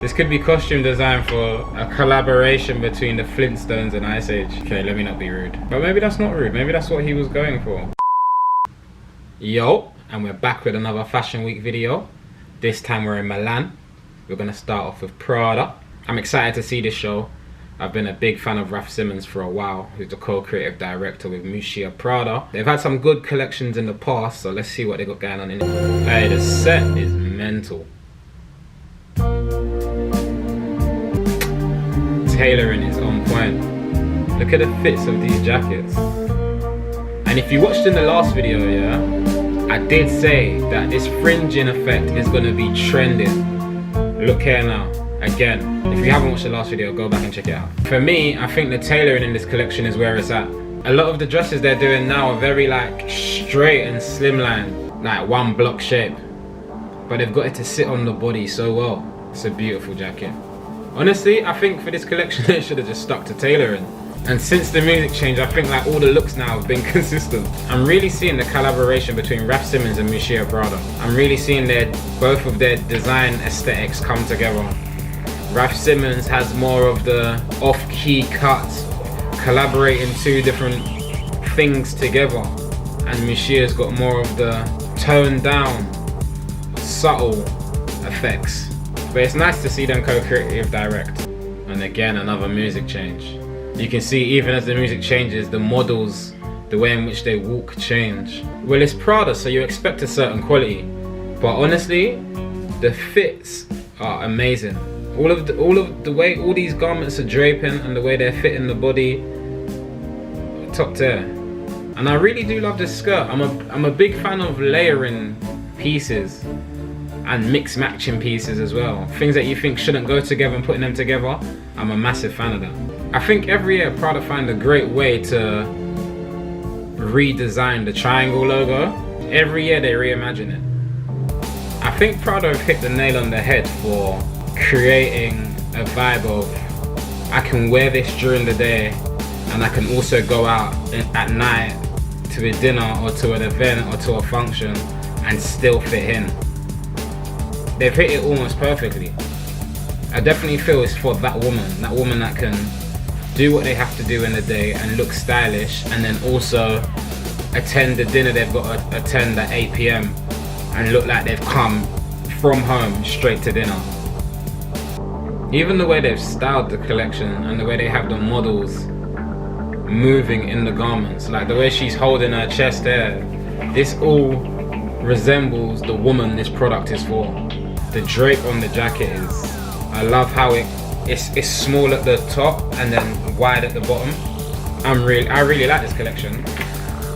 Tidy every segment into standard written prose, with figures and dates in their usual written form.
This could be costume design for a collaboration between the Flintstones and Ice Age. Okay, let me not be rude. But maybe that's not rude. Maybe that's what he was going for. Yo, and we're back with another Fashion Week video. This time we're in Milan. We're gonna start off with Prada. I'm excited to see this show. I've been a big fan of Raf Simons for a while, who's the co-creative director with Missoni Prada. They've had some good collections in the past, so let's see what they got going on in it. Hey, the set is mental. Tailoring is on point. Look at the fits of these jackets. And if you watched in the last video, yeah, I did say that this fringing effect is gonna be trending. Look here now. Again, if you haven't watched the last video, go back and check it out. For me, I think the tailoring in this collection is where it's at. A lot of the dresses they're doing now are very like straight and slimline, like one block shape. But they've got it to sit on the body so well. It's a beautiful jacket. Honestly, I think for this collection they should have just stuck to tailoring. And since the music change, I think like all the looks now have been consistent. I'm really seeing the collaboration between Raf Simons and Missoni Prada. I'm really seeing both of their design aesthetics come together. Raf Simons has more of the off-key cuts, collaborating two different things together. And Missoni's got more of the toned down, subtle effects. But it's nice to see them co-creative direct. And again, another music change. You can see even as the music changes, the models, the way in which they walk change. Well, it's Prada, so you expect a certain quality. But honestly, the fits are amazing. All of the way all these garments are draping and the way they're fitting the body, top tier. And I really do love this skirt. I'm a big fan of layering pieces and mix matching pieces as well. Things that you think shouldn't go together and putting them together, I'm a massive fan of that. I think every year Prada find a great way to redesign the triangle logo. Every year they reimagine it. I think Prada have hit the nail on the head for creating a vibe of I can wear this during the day and I can also go out at night to a dinner or to an event or to a function and still fit in. They've hit it almost perfectly. I definitely feel it's for that woman that can do what they have to do in the day and look stylish and then also attend the dinner they've got to attend at 8 PM and look like they've come from home straight to dinner. Even the way they've styled the collection and the way they have the models moving in the garments, like the way she's holding her chest there, this all resembles the woman this product is for. The drape on the jacket is, I love how it's small at the top and then wide at the bottom. I really like this collection.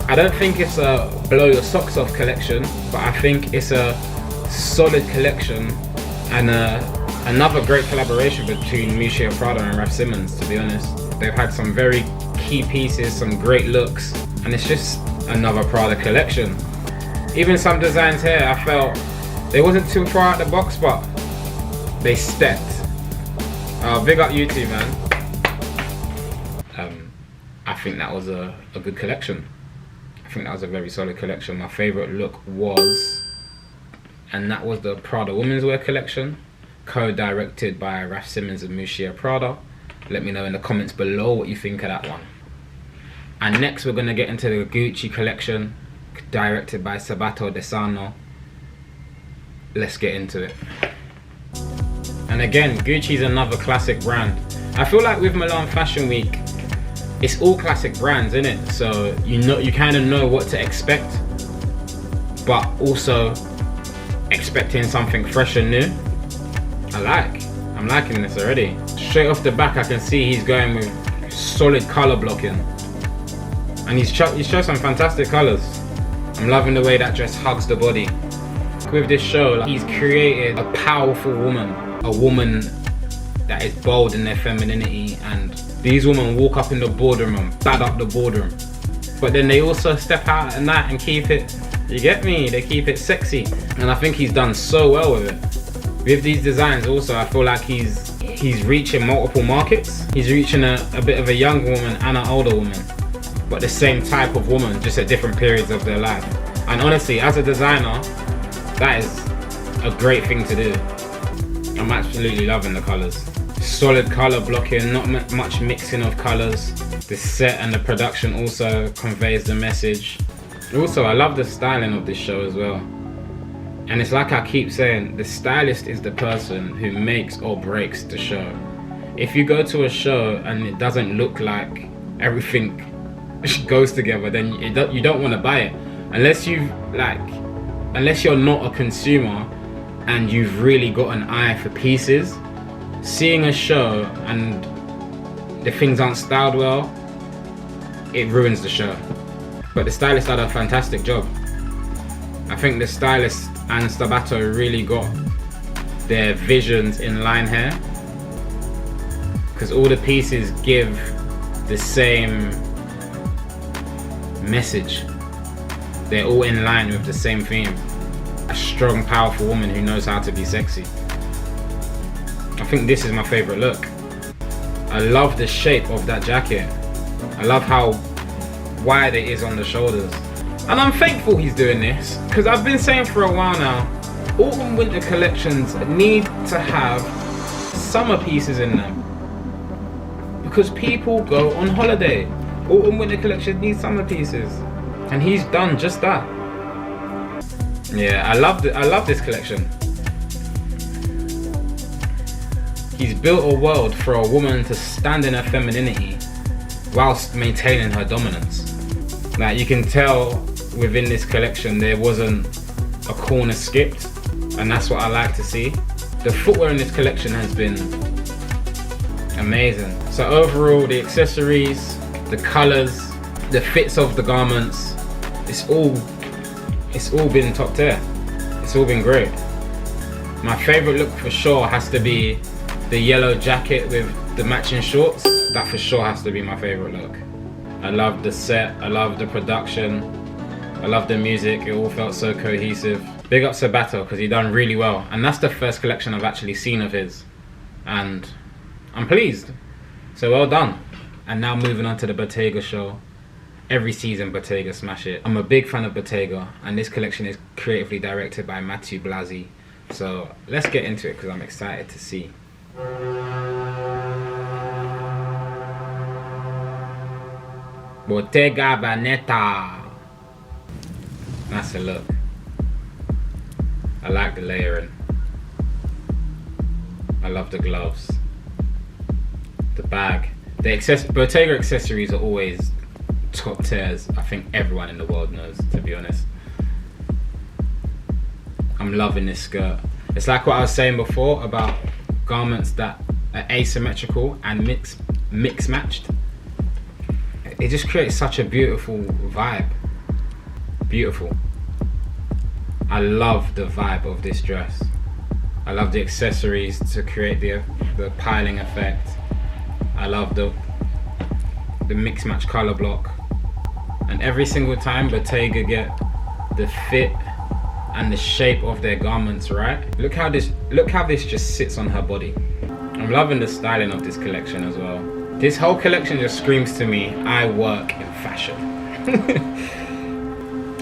I don't think it's a blow your socks off collection, but I think it's a solid collection and another great collaboration between Missoni Prada and Raf Simons, to be honest. They've had some very key pieces, some great looks, and it's just another Prada collection. Even some designs here, I felt they wasn't too far out the box, but they stepped. Big up you two, man. I think that was a good collection. I think that was a very solid collection. My favorite look was, and that was the Prada women's wear collection, co-directed by Raf Simons and Missoni Prada. Let me know in the comments below what you think of that one. And next we're gonna get into the Gucci collection, directed by Sabato De Sarno. Let's get into it. And again, Gucci's another classic brand. I feel like with Milan Fashion Week, it's all classic brands, isn't it? So you kind of know what to expect, but also expecting something fresh and new. I'm liking this already. Straight off the back, I can see he's going with solid color blocking, and he's showed some fantastic colors. I'm loving the way that dress hugs the body. With this show, he's created a powerful woman, a woman that is bold in their femininity, and these women walk up in the boardroom and bad up the boardroom, but then they also step out at night and keep it, you get me, they keep it sexy. And I think he's done so well with it. With these designs also, I feel like he's reaching multiple markets. He's reaching a bit of a younger woman and an older woman, but the same type of woman, just at different periods of their life. And honestly, as a designer, that is a great thing to do. I'm absolutely loving the colors. Solid color blocking, not much mixing of colors. The set and the production also conveys the message. Also, I love the styling of this show as well. And it's like I keep saying, the stylist is the person who makes or breaks the show. If you go to a show and it doesn't look like everything goes together, then you don't want to buy it. Unless you're not a consumer and you've really got an eye for pieces. Seeing a show and the things aren't styled well, it ruins the show. But the stylists did a fantastic job. I think the stylist and Stabato really got their visions in line here, because all the pieces give the same message. They're all in line with the same theme. A strong, powerful woman who knows how to be sexy. I think this is my favorite look. I love the shape of that jacket. I love how wide it is on the shoulders. And I'm thankful he's doing this, because I've been saying for a while now, autumn winter collections need to have summer pieces in them. Because people go on holiday. Autumn winter collections need summer pieces. And he's done just that. Yeah, I love this collection. He's built a world for a woman to stand in her femininity whilst maintaining her dominance. Like, you can tell within this collection there wasn't a corner skipped, and that's what I like to see. The footwear in this collection has been amazing. So overall, the accessories, the colors, the fits of the garments, it's all been top tier. It's all been great. My favorite look for sure has to be the yellow jacket with the matching shorts. That for sure has to be my favorite look. I love the set, I love the production, I love the music. It all felt so cohesive. Big up Sabato, because he done really well, and that's the first collection I've actually seen of his, and I'm pleased. So well done. And now moving on to the Bottega show. Every season Bottega smash it. I'm a big fan of Bottega, and this collection is creatively directed by Matteo Blasi. So let's get into it, because I'm excited to see. Bottega Veneta. That's the look. I like the layering. I love the gloves. The bag. The Bottega accessories are always top tiers. I think everyone in the world knows, to be honest. I'm loving this skirt. It's like what I was saying before about garments that are asymmetrical and mix matched. It just creates such a beautiful vibe. Beautiful. I love the vibe of this dress. I love the accessories to create the piling effect. I love the mix match color block. And every single time Bottega get the fit and the shape of their garments right. Look how this just sits on her body. I'm loving the styling of this collection as well. This whole collection just screams to me, I work in fashion.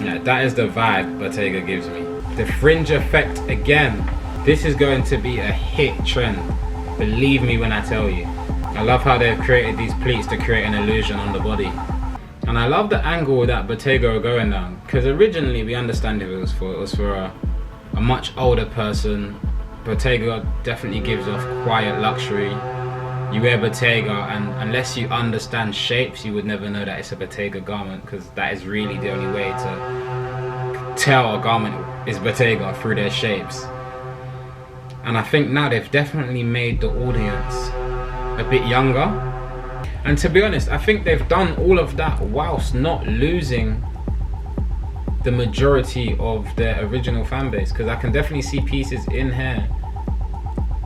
Yeah, that is the vibe Bottega gives me. The fringe effect again. This is going to be a hit trend. Believe me when I tell you. I love how they've created these pleats to create an illusion on the body. And I love the angle that Bottega are going down, because originally we understand it was for a much older person. Bottega definitely gives off quiet luxury. You wear Bottega, and unless you understand shapes, you would never know that it's a Bottega garment, because that is really the only way to tell a garment is Bottega, through their shapes. And I think now they've definitely made the audience a bit younger. And to be honest, I think they've done all of that whilst not losing the majority of their original fan base, because I can definitely see pieces in here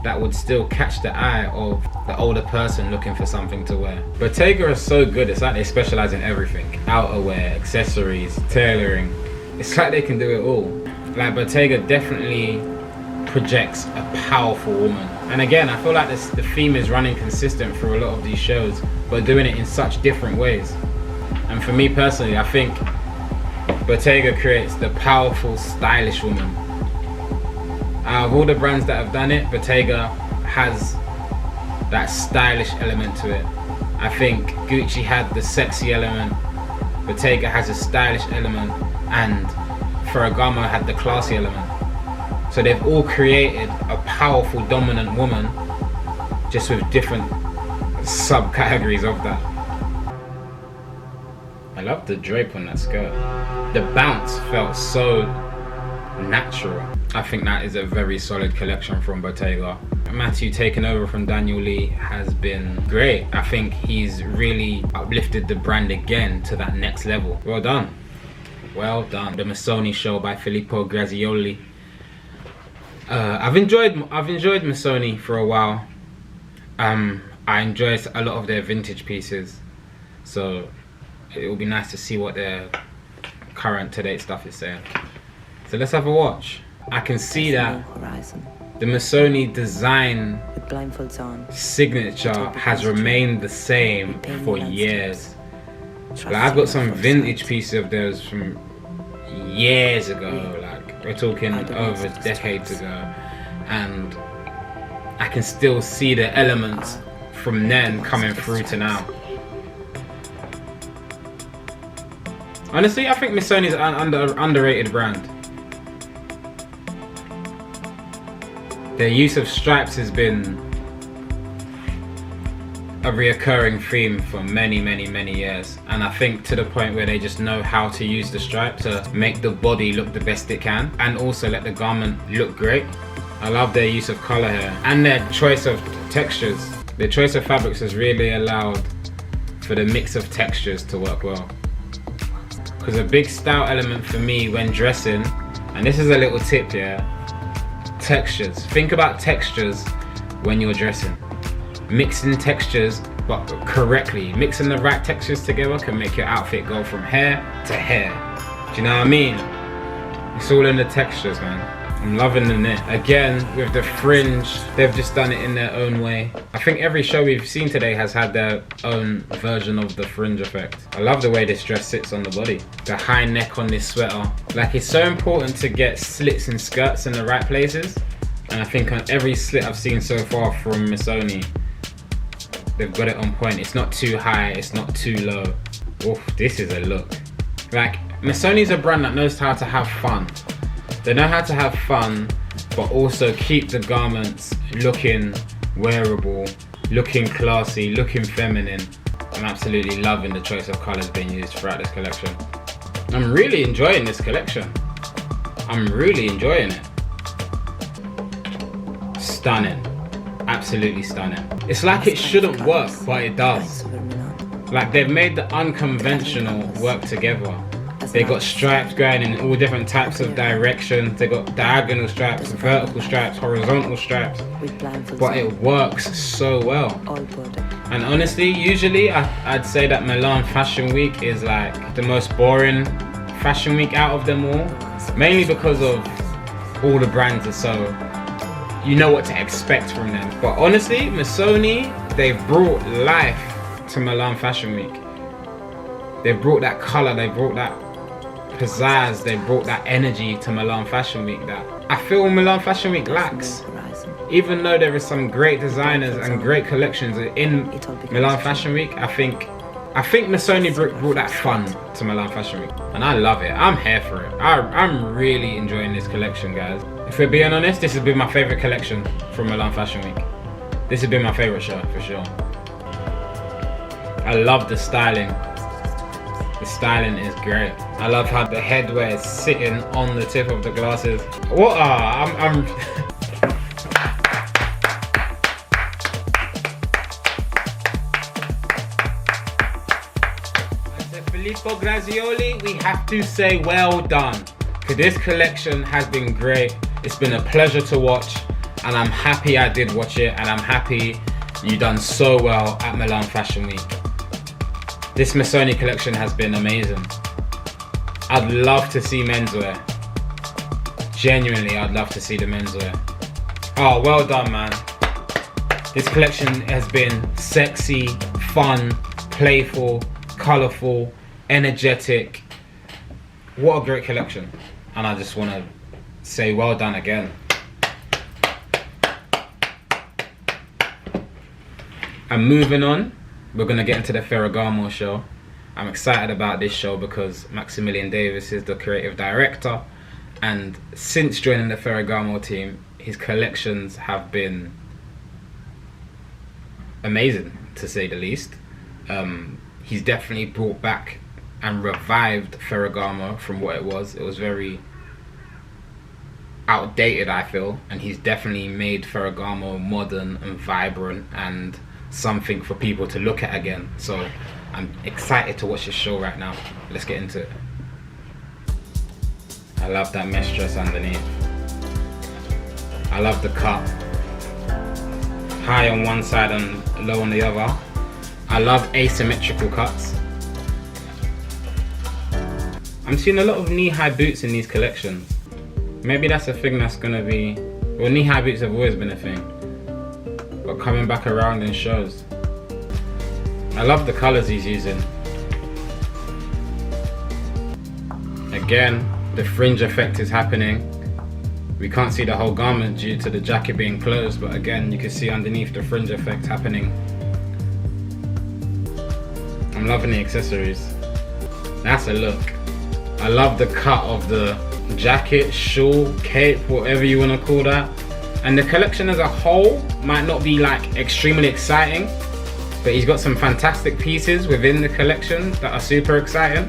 that would still catch the eye of the older person looking for something to wear. Bottega is so good, it's like they specialize in everything. Outerwear, accessories, tailoring. It's like they can do it all. Like, Bottega definitely projects a powerful woman. And again, I feel like the theme is running consistent through a lot of these shows, but doing it in such different ways. And for me personally, I think Bottega creates the powerful, stylish woman. Out of all the brands that have done it, Bottega has that stylish element to it. I think Gucci had the sexy element, Bottega has a stylish element, and Ferragamo had the classy element. So they've all created a powerful, dominant woman, just with different subcategories of that. I love the drape on that skirt. The bounce felt so natural. I think that is a very solid collection from Bottega. Matthew taking over from Danyal has been great. I think he's really uplifted the brand again to that next level. Well done. Well done. The Missoni show by Filippo Grazioli. I've enjoyed Missoni for a while. I enjoy a lot of their vintage pieces, so it will be nice to see what their current to-date stuff is saying. So let's have a watch. I can see that the Missoni design signature has remained the same for years. Like, I've got some vintage pieces of theirs from years ago, like we're talking over decades ago, and I can still see the elements from then coming through to now. Honestly, I think Missoni is an underrated brand. Their use of stripes has been a reoccurring theme for many years, and I think to the point where they just know how to use the stripe to make the body look the best it can and also let the garment look great. I love their use of color here and their choice of textures. Their choice of fabrics has really allowed for the mix of textures to work well. Because a big style element for me when dressing, and this is a little tip here, textures. Think about textures when you're dressing. Mixing textures, but correctly. Mixing the right textures together can make your outfit go from hair to hair. Do you know what I mean? It's all in the textures, man. I'm loving the knit. Again, with the fringe, they've just done it in their own way. I think every show we've seen today has had their own version of the fringe effect. I love the way this dress sits on the body. The high neck on this sweater. Like, it's so important to get slits in skirts in the right places. And I think on every slit I've seen so far from Missoni, they've got it on point. It's not too high, it's not too low. Oof, this is a look. Like, Missoni's a brand that knows how to have fun. They know how to have fun, but also keep the garments looking wearable, looking classy, looking feminine. I'm absolutely loving the choice of colors being used throughout this collection. I'm really enjoying this collection. I'm really enjoying it. Stunning. Absolutely stunning. It's like it shouldn't work, but it does. Like, they've made the unconventional work together. They got stripes going in all different types of directions. They got diagonal stripes, vertical stripes, horizontal stripes, but it works so well. And honestly, usually I'd say that Milan Fashion Week is like the most boring fashion week out of them all, mainly because of all the brands are so, you know what to expect from them. But honestly, Missoni, they've brought life to Milan Fashion Week. They've brought that color, they brought that pizzazz, they brought that energy to Milan Fashion Week that I feel Milan Fashion Week lacks. Even though there is some great designers and great collections in Milan Fashion Week, I think Missoni brought that fun to Milan Fashion Week, and I love it. I'm here for it. I'm really enjoying this collection, guys. If we're being honest, this has been my favorite collection from Milan Fashion Week. This has been my favorite show for sure. I love the styling. The styling is great. I love how the headwear is sitting on the tip of the glasses. What? I'm To Filippo Grazioli, we have to say well done. Because this collection has been great. It's been a pleasure to watch, and I'm happy I did watch it, and I'm happy you done so well at Milan Fashion Week. This Missoni collection has been amazing. I'd love to see menswear. Genuinely, I'd love to see the menswear. Oh, well done, man. This collection has been sexy, fun, playful, colourful, energetic. What a great collection. And I just want to say well done again. And moving on, we're gonna get into the Ferragamo show. I'm excited about this show because Maximilian Davis is the creative director, and since joining the Ferragamo team, his collections have been amazing, to say the least. He's definitely brought back and revived Ferragamo from what it was. It was very outdated, I feel, and he's definitely made Ferragamo modern and vibrant and something for people to look at again. So I'm excited to watch this show right now. Let's get into it. I love that mesh dress underneath. I love the cut, high on one side and low on the other. I love asymmetrical cuts. I'm seeing a lot of knee-high boots in these collections. Maybe that's a thing that's gonna be, well, knee-high boots have always been a thing, but coming back around in shows. I love the colors he's using. Again, the fringe effect is happening. We can't see the whole garment due to the jacket being closed, but again, you can see underneath the fringe effect happening. I'm loving the accessories. That's a look. I love the cut of the jacket, shawl, cape, whatever you want to call that. And the collection as a whole might not be like extremely exciting, but he's got some fantastic pieces within the collection that are super exciting.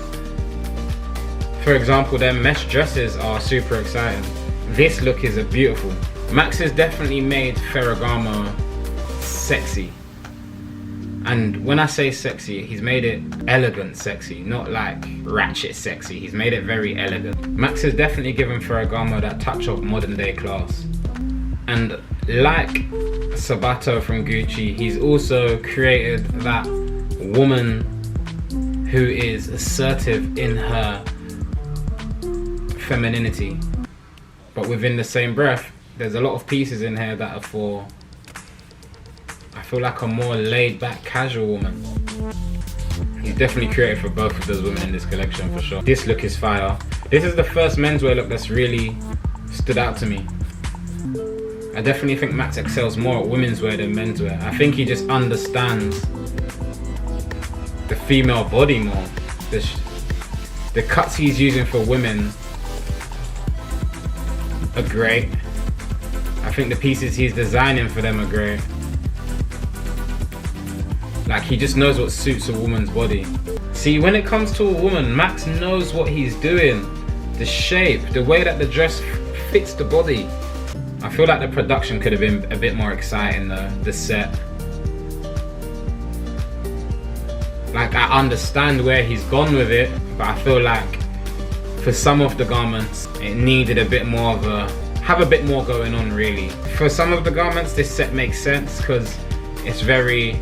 For example, their mesh dresses are super exciting. This look is a beautiful. Max has definitely made Ferragamo sexy. And when I say sexy, he's made it elegant sexy, not like ratchet sexy. He's made it very elegant. Max has definitely given Ferragamo that touch of modern day class. And like Sabato from Gucci, he's also created that woman who is assertive in her femininity. But within the same breath, there's a lot of pieces in here that are for, I feel like, a more laid back casual woman. He's definitely created for both of those women in this collection for sure. This look is fire. This is the first menswear look that's really stood out to me. I definitely think Max excels more at women's wear than menswear. I think he just understands the female body more. The cuts he's using for women are great. I think the pieces he's designing for them are great. Like, he just knows what suits a woman's body. See, when it comes to a woman, Max knows what he's doing. The shape, the way that the dress fits the body. I feel like the production could have been a bit more exciting, the set. Like, I understand where he's gone with it, but I feel like for some of the garments, it needed a bit more of have a bit more going on, really. For some of the garments, this set makes sense because it's very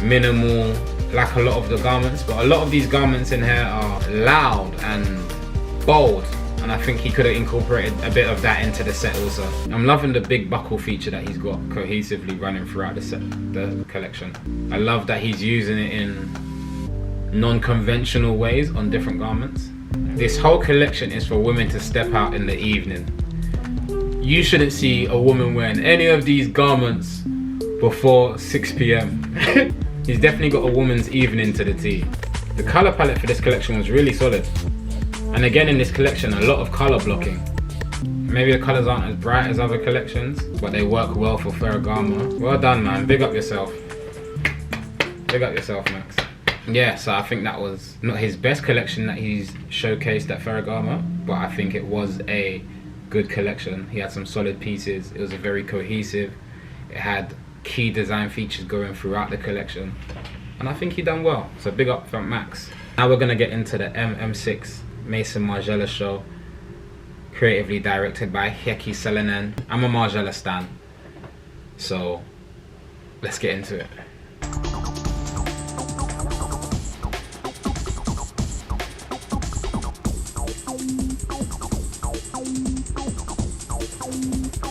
minimal, like a lot of the garments, but a lot of these garments in here are loud and bold, and I think he could have incorporated a bit of that into the set also. I'm loving the big buckle feature that he's got cohesively running throughout the set, the collection. I love that he's using it in non-conventional ways on different garments. This whole collection is for women to step out in the evening. You shouldn't see a woman wearing any of these garments before 6 p.m. He's definitely got a woman's evening to the T. The color palette for this collection was really solid. And again, in this collection, a lot of color blocking. Maybe the colors aren't as bright as other collections, but they work well for Ferragamo. Well done, man. Big up yourself. Big up yourself, Max. Yeah, so I think that was not his best collection that he's showcased at Ferragamo, but I think it was a good collection. He had some solid pieces. It was a very cohesive. It had key design features going throughout the collection, and I think he done well. So big up from Max. Now we're gonna get into the MM6 Maison Margiela show, creatively directed by Heikki Salonen. I'm a Margiela stan, so let's get into it.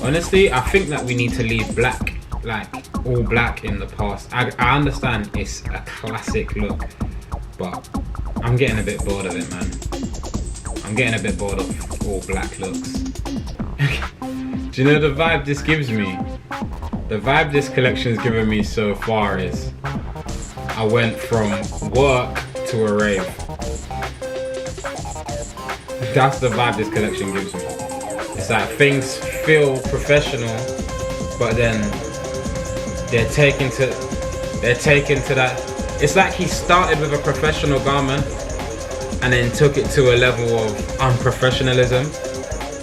Honestly, I think that we need to leave black, like all black, in the past. I understand it's a classic look, but I'm getting a bit bored of it, man. I'm getting a bit bored of all black looks. Do you know the vibe this gives me? The vibe this collection's given me so far is I went from work to a rave. That's the vibe this collection gives me. It's like things feel professional, but then they're taken to that. It's like he started with a professional garment and then took it to a level of unprofessionalism.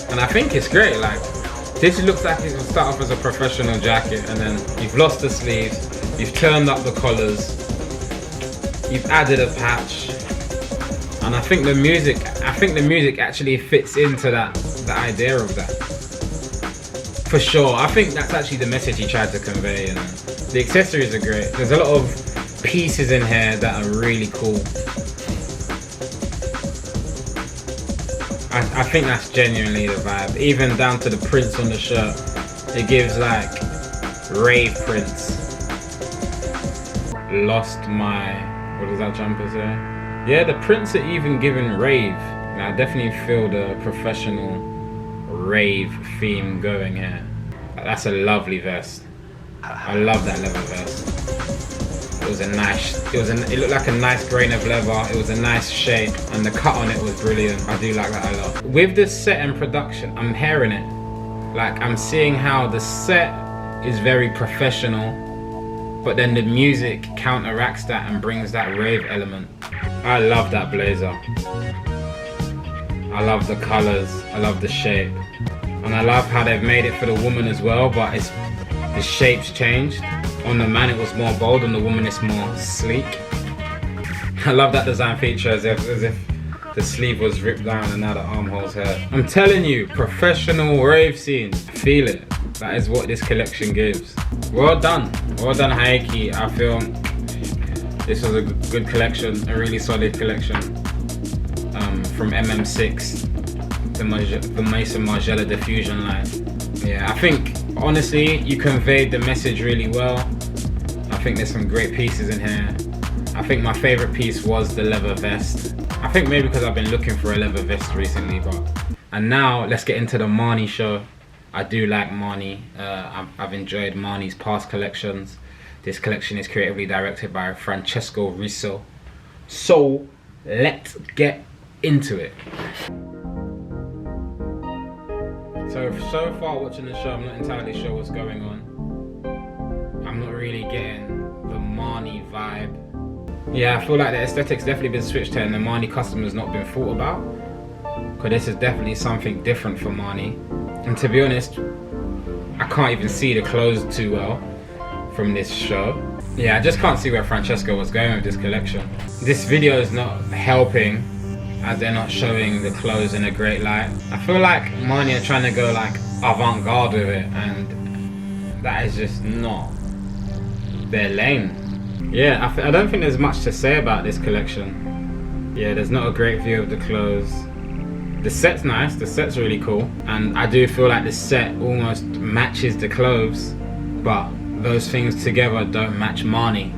And I think it's great. Like, this looks like it will start off as a professional jacket, and then you've lost the sleeves, you've turned up the collars, you've added a patch, and I think the music actually fits into the idea of that. For sure, I think that's actually the message he tried to convey. And the accessories are great. There's a lot of pieces in here that are really cool. I think that's genuinely the vibe. Even down to the prints on the shirt. It gives like rave prints. Lost my, what does that jumper say? Yeah, the prints are even giving rave. I definitely feel the professional rave theme going here. That's a lovely vest. I love that leather vest. It looked like a nice grain of leather. It was a nice shape, and the cut on it was brilliant. I do like that a lot. With the set and production, I'm hearing it. Like, I'm seeing how the set is very professional, but then the music counteracts that and brings that rave element. I love that blazer. I love the colors. I love the shape, and I love how they've made it for the woman as well. But the shape's changed. On the man it was more bold, on the woman it's more sleek. I love that design feature, as if the sleeve was ripped down and now the armhole's here. I'm telling you, professional rave scene. Feel it. That is what this collection gives. Well done Hayeki. I feel this was a good collection, a really solid collection. From MM6, the Mason Margiela diffusion line. Yeah, I think honestly you conveyed the message really well. I think there's some great pieces in here. I think my favorite piece was the leather vest. I think maybe because I've been looking for a leather vest recently. And now let's get into the Marni show. I do like Marni. I've enjoyed Marni's past collections. This collection is creatively directed by Francesco Russo. So let's get into it. So far watching the show, I'm not entirely sure what's going on. I'm not really getting the Marni vibe. Yeah, I feel like the aesthetic's definitely been switched here and the Marni customer's not been thought about. Because this is definitely something different for Marni. And to be honest, I can't even see the clothes too well from this show. Yeah, I just can't see where Francesco was going with this collection. This video is not helping, as they're not showing the clothes in a great light. I feel like Marni are trying to go like avant-garde with it, and that is just not their lane. Yeah, I don't think there's much to say about this collection. Yeah, there's not a great view of the clothes. The set's nice, the set's really cool, and I do feel like the set almost matches the clothes, but those things together don't match Marni.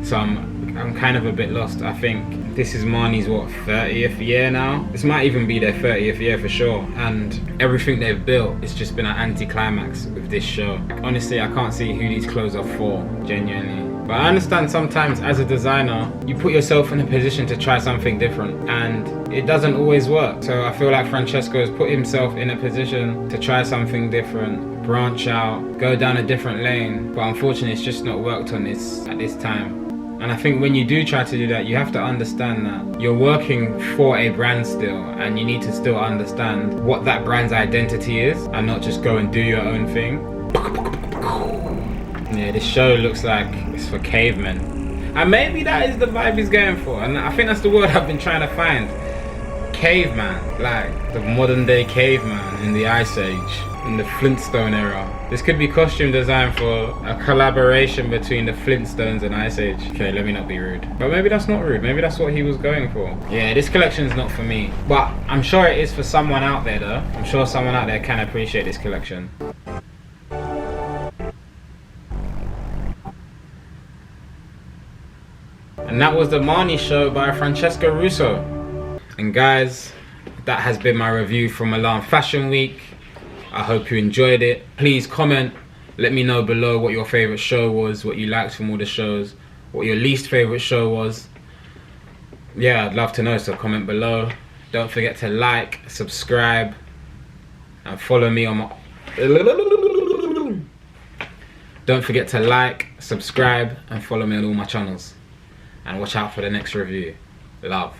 So I'm kind of a bit lost. I think this is Marni's 30th year now. This might even be their 30th year for sure, and everything they've built, it's just been an anticlimax with this show. Honestly, I can't see who these clothes are for, genuinely. But I understand sometimes as a designer, you put yourself in a position to try something different, and it doesn't always work. So I feel like Francesco has put himself in a position to try something different, branch out, go down a different lane, but unfortunately it's just not worked on this at this time. And I think when you do try to do that, you have to understand that you're working for a brand still, and you need to still understand what that brand's identity is and not just go and do your own thing. Yeah, this show looks like it's for cavemen. And maybe that is the vibe he's going for, and I think that's the word I've been trying to find. Caveman, like the modern day caveman in the Ice Age, in the Flintstone era. This could be costume design for a collaboration between the Flintstones and Ice Age. Okay, let me not be rude. But maybe that's not rude, maybe that's what he was going for. Yeah, this collection's not for me. But I'm sure it is for someone out there though. I'm sure someone out there can appreciate this collection. And that was the Marni show by Francesco Russo. And guys, that has been my review from Milan Fashion Week. I hope you enjoyed it. Please comment, Let me know below what your favorite show was, what you liked from all the shows, what your least favorite show was. Yeah, I'd love to know, so comment below. Don't forget to like, subscribe, and follow me on my... Don't forget to like, subscribe, and follow me on all my channels. And watch out for the next review. Love.